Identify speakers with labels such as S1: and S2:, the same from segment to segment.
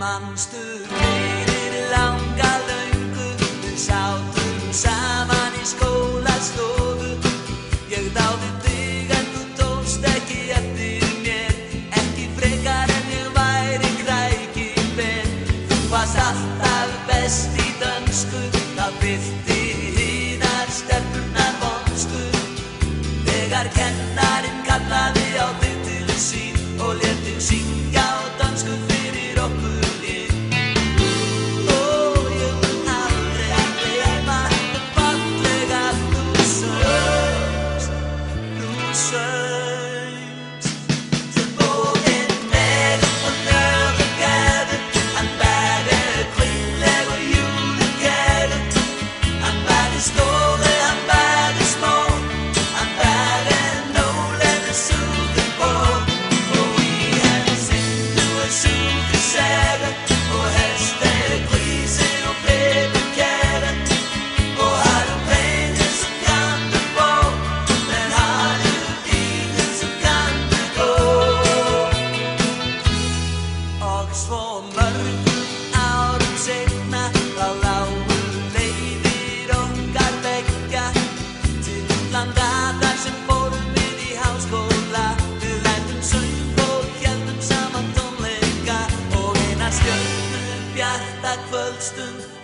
S1: Manstu fyrir langa löngu, við sátum saman í skólastofu. Ég dáði þig en þú tókst ekki eftir mér, ekki frekar en ég væri krækiber. Þú varst alltaf best í dönsku, það fyllti hinar stelpurnar vonsku. Þegar kennarinn kallaði á þig til sín og lét þig syngja á dönsku fyrir okkur.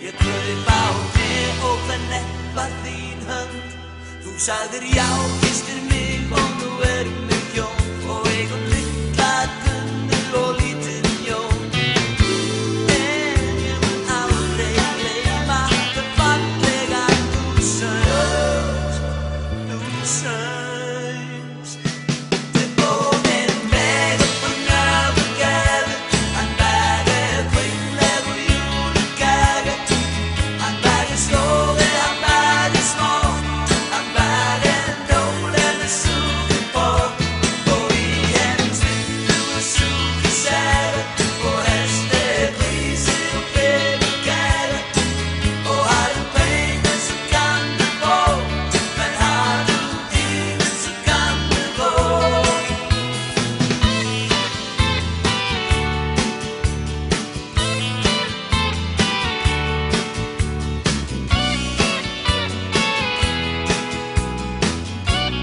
S1: Ég kraup á þig og fenn neppa þín hönd. Þú sagðir já, kyssti